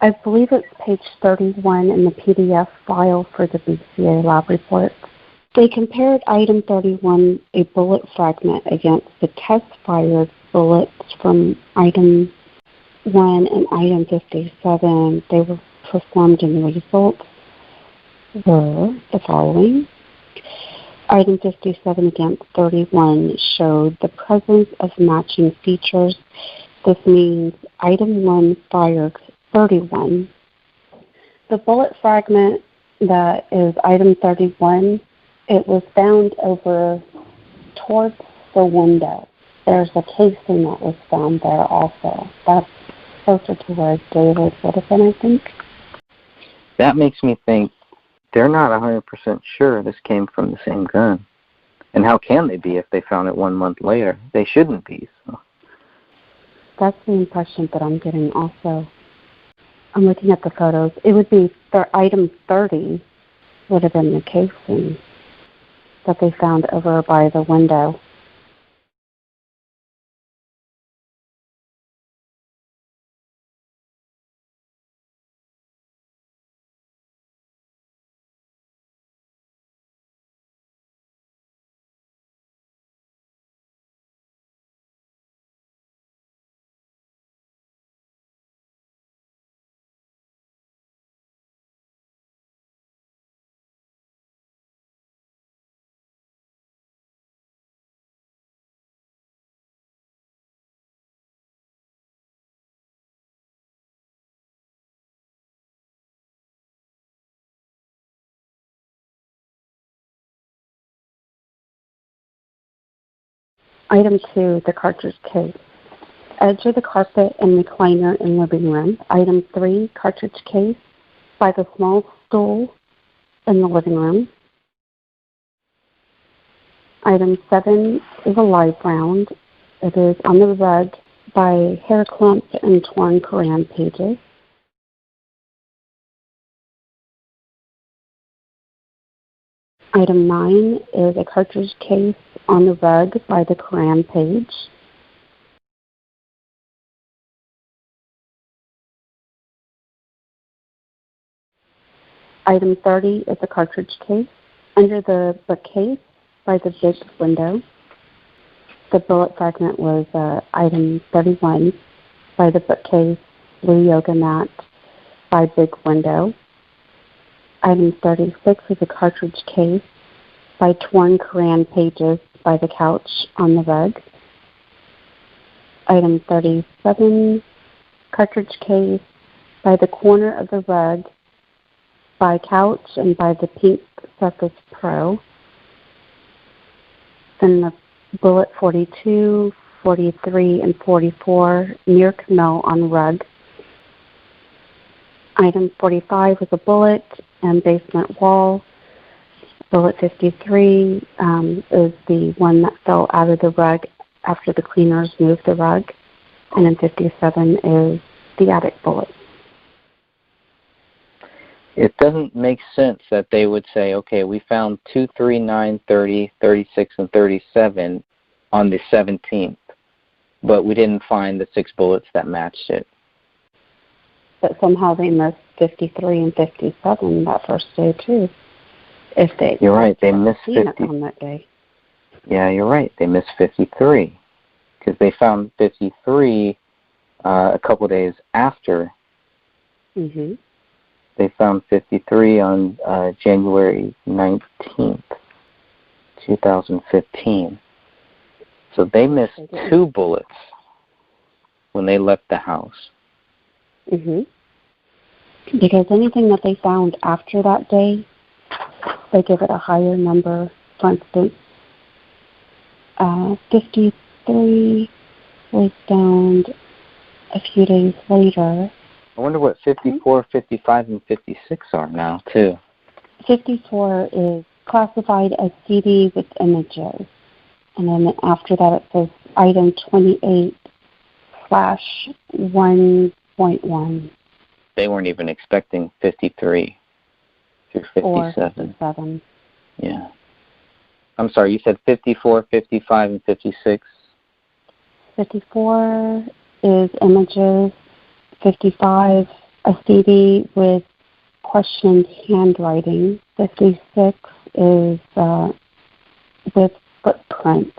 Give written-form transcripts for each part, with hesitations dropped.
I believe it's page 31 in the PDF file for the BCA lab report. They compared item 31, a bullet fragment, against the test-fired bullets from item 1 and item 57. They were performed, and the results were the following. Item 57 against 31 showed the presence of matching features. This means item 1 fired 31. The bullet fragment that is item 31, it was found over towards the window. There's a casing that was found there also. That's closer to where David would have been, I think. That makes me think they're not 100% sure this came from the same gun. And how can they be if they found it 1 month later? They shouldn't be. So. That's the impression that I'm getting also. I'm looking at the photos. It would be item 30 would have been the casing that they found over by the window. Item 2, the cartridge case. Edge of the carpet and recliner in living room. Item 3, cartridge case by the small stool in the living room. Item 7 is a live round. It is on the rug by hair clumps and torn Quran pages. Item 9 is a cartridge case on the rug by the Quran page. Item 30 is a cartridge case under the bookcase by the big window. The bullet fragment was item 31 by the bookcase, blue yoga mat by big window. Item 36 is a cartridge case by torn Quran pages by the couch on the rug. Item 37, cartridge case by the corner of the rug by couch and by the pink Surface Pro. Then the bullet 42, 43, and 44 near Camille on rug. Item 45 was a bullet and basement wall. Bullet 53 is the one that fell out of the rug after the cleaners moved the rug. And then 57 is the attic bullet. It doesn't make sense that they would say, okay, we found 2, 3, 9, 30, 36, and 37 on the 17th, but we didn't find the 6 bullets that matched it. But somehow they missed 53 and 57 that first day, too. If they You're right, they missed 50 on that day. Yeah, you're right. They missed 53 because they found 53 a couple days after. Mm-hmm. They found 53 on January 19th, 2015. So they missed 2 bullets when they left the house. Mm-hmm. Because anything that they found after that day, they give it a higher number. For instance, 53 was found a few days later. I wonder what 54, 55, and 56 are now, too. 54 is classified as CD with images. And then after that it says item 28/1.1. They weren't even expecting 53 through 57. Or 57. Yeah. I'm sorry, you said 54, 55, and 56? 54 is images. 55 A CD with questioned handwriting. 56 is with footprints,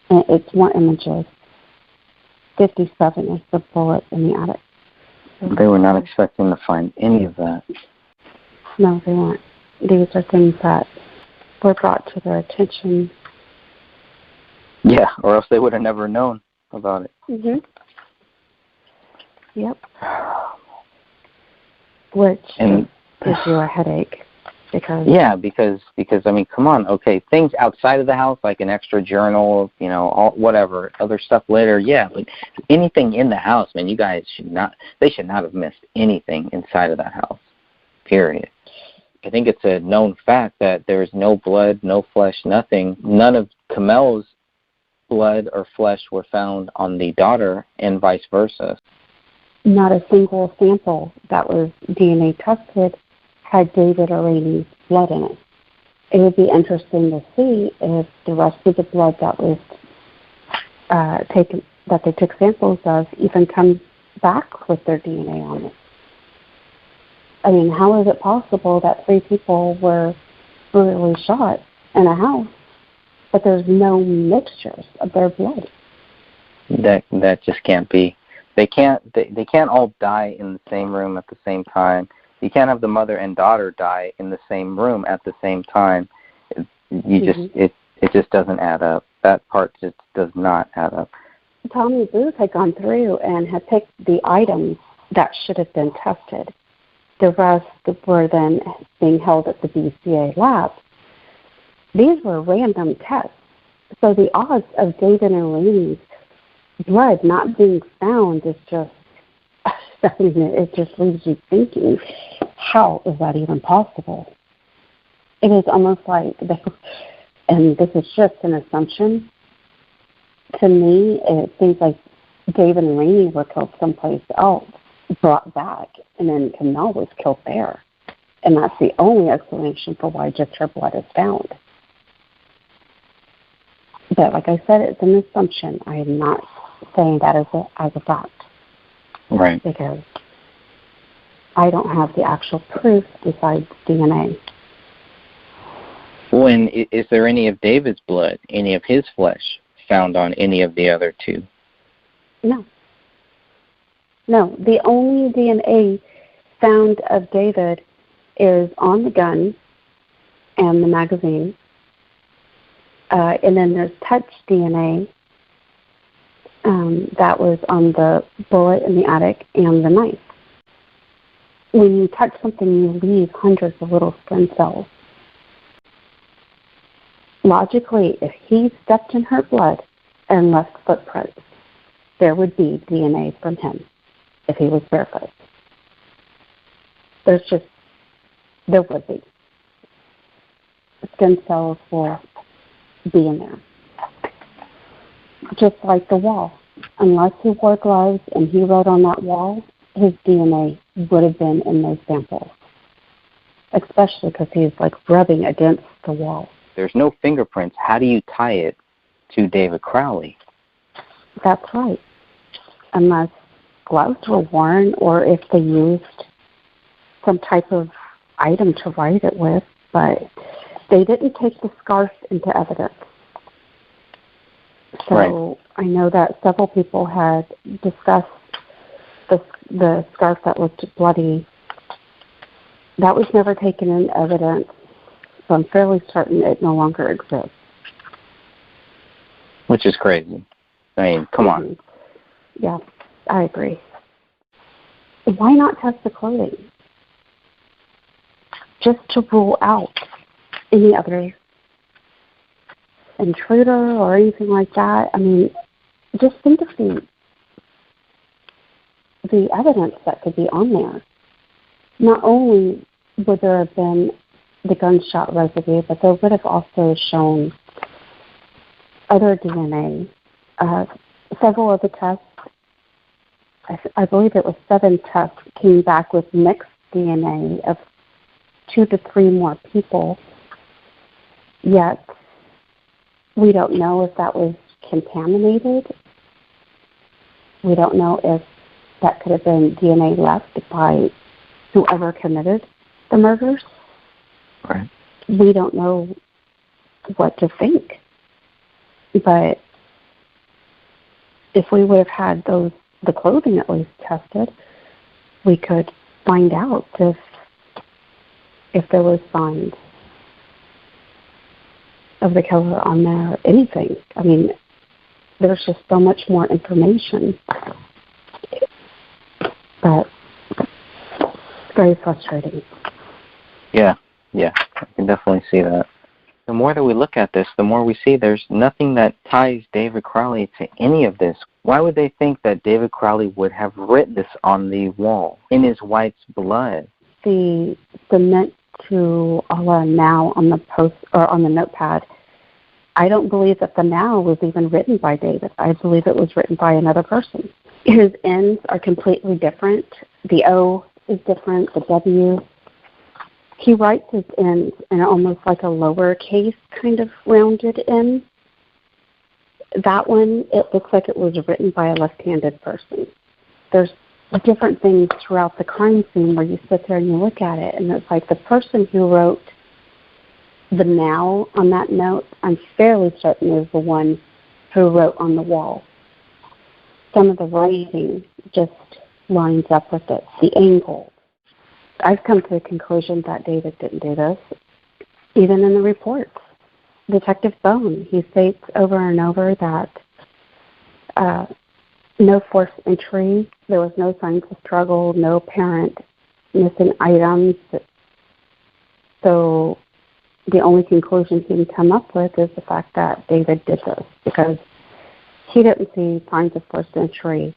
and it's more images. 57 is the bullet in the attic. They were not expecting to find any of that. No, they weren't. These are things that were brought to their attention. Yeah, or else they would have never known about it. Mhm. Yep. Which gives you a headache. Because I mean, come on, okay, things outside of the house, like an extra journal, whatever, other stuff later, yeah, but anything in the house, man, you guys should not have missed anything inside of that house, period. I think it's a known fact that there's no blood, no flesh, nothing. None of Kamel's blood or flesh were found on the daughter, and vice versa. Not a single sample that was DNA tested had David or Rainey's blood in it. It would be interesting to see if the rest of the blood that was taken, that they took samples of, even comes back with their DNA on it. I mean, how is it possible that 3 people were brutally shot in a house, but there's no mixtures of their blood? That just can't be. They can't all die in the same room at the same time. You can't have the mother and daughter die in the same room at the same time. It just doesn't add up. That part just does not add up. Tommy Booth had gone through and had picked the items that should have been tested. The rest were then being held at the BCA lab. These were random tests. So the odds of David and Rainey's blood not being found is just, I mean, it just leaves you thinking, how is that even possible? It is almost like, and this is just an assumption, to me, it seems like David and Rainey were killed someplace else, brought back, and then Kamel was killed there. And that's the only explanation for why just her blood is found. But like I said, it's an assumption. I am not saying that as a fact. Right. Because I don't have the actual proof besides DNA. Well, and is there any of David's blood, any of his flesh, found on any of the other 2? No. No. The only DNA found of David is on the gun and the magazine. And then there's touch DNA that was on the bullet in the attic and the knife. When you touch something, you leave hundreds of little skin cells. Logically, if he stepped in her blood and left footprints, there would be DNA from him if he was barefoot. There would be. Skin cells will be in there. Just like the wall. Unless he wore gloves and he wrote on that wall, his DNA would have been in those samples. Especially because he's like rubbing against the wall. There's no fingerprints. How do you tie it to David Crowley? That's right. Unless gloves were worn or if they used some type of item to write it with, but they didn't take the scarf into evidence. So right. I know that several people had discussed the scarf that looked bloody. That was never taken in evidence, so I'm fairly certain it no longer exists. Which is crazy. I mean, come on. Yeah, I agree. Why not test the clothing? Just to rule out any other intruder or anything like that. I mean, just think of the evidence that could be on there. Not only would there have been the gunshot residue, but they would have also shown other DNA. Several of the tests, I believe it was 7 tests, came back with mixed DNA of 2 to 3 more people. Yet, we don't know if that was contaminated. We don't know if that could have been DNA left by whoever committed the murders. Right. We don't know what to think. But if we would have had the clothing at least tested, we could find out if there was signs of the killer on there, anything. I mean, there's just so much more information. But it's very frustrating. Yeah, I can definitely see that. The more that we look at this, the more we see there's nothing that ties David Crowley to any of this. Why would they think that David Crowley would have written this on the wall in his wife's blood? The cement to Allah now on the post or on the notepad, I don't believe that the now was even written by David. I believe it was written by another person. His N's are completely different. The O is different. The W. He writes his N's in almost like a lowercase kind of rounded N. That one, it looks like it was written by a left-handed person. There's different things throughout the crime scene where you sit there and you look at it, and it's like the person who wrote the now on that note, I'm fairly certain is the one who wrote on the wall. Some of the writing just lines up with it, the angle. I've come to the conclusion that David didn't do this, even in the reports. Detective Bone, he states over and over that no forced entry, there was no signs of struggle, no apparent missing items. So the only conclusion he can come up with is the fact that David did this, because he didn't see signs of forced entry.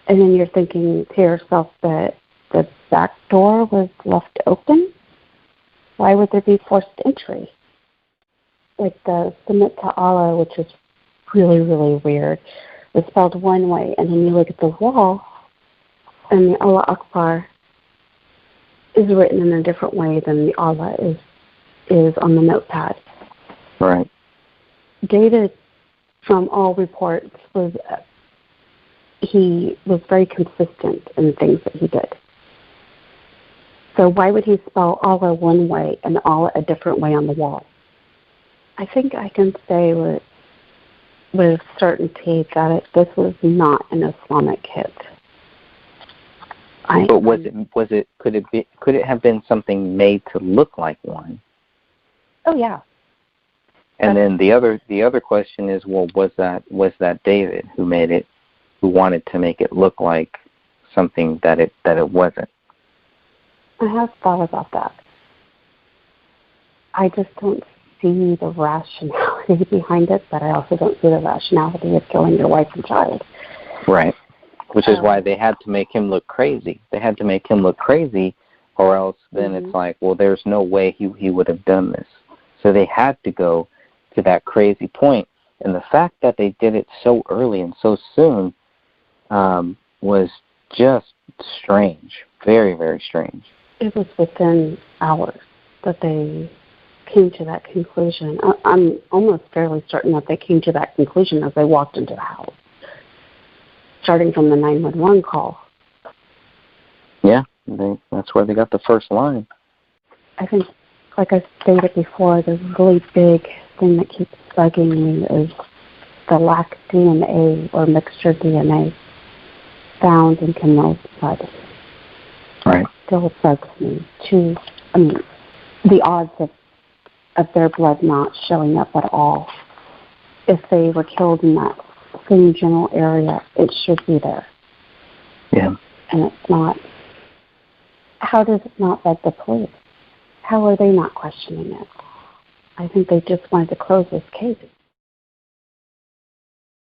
And then you're thinking to yourself that the back door was left open? Why would there be forced entry? Like the Submit to Allah, which is really, really weird, was spelled one way, and then you look at the wall, and the Allah Akbar is written in a different way than the Allah is on the notepad. Right. David, from all reports, he was very consistent in the things that he did. So why would he spell Allah one way and Allah a different way on the wall? I think I can say with certainty that this was not an Islamic hit. But could it have been something made to look like one? Oh yeah. And then the other question is, well, was that David who made it, who wanted to make it look like something that it wasn't? I have thought about that. I just don't see the rationality behind it, but I also don't see the rationality of killing your wife and child. Right. Which is why they had to make him look crazy. They had to make him look crazy, or else then it's like, well, there's no way he would have done this. So they had to go to that crazy point. And the fact that they did it so early and so soon was just strange. Very, very strange. It was within hours that they came to that conclusion. I'm almost fairly certain that they came to that conclusion as they walked into the house, starting from the 911 call. Yeah, that's where they got the first line. I think, like I stated before, the really big thing that keeps bugging me is the lack DNA or mixture DNA found in Camille's blood. Right. Still bugs me. The odds of their blood not showing up at all. If they were killed in that same general area, it should be there. Yeah. And it's not. How does it not beg the police? How are they not questioning it? I think they just wanted to close this case.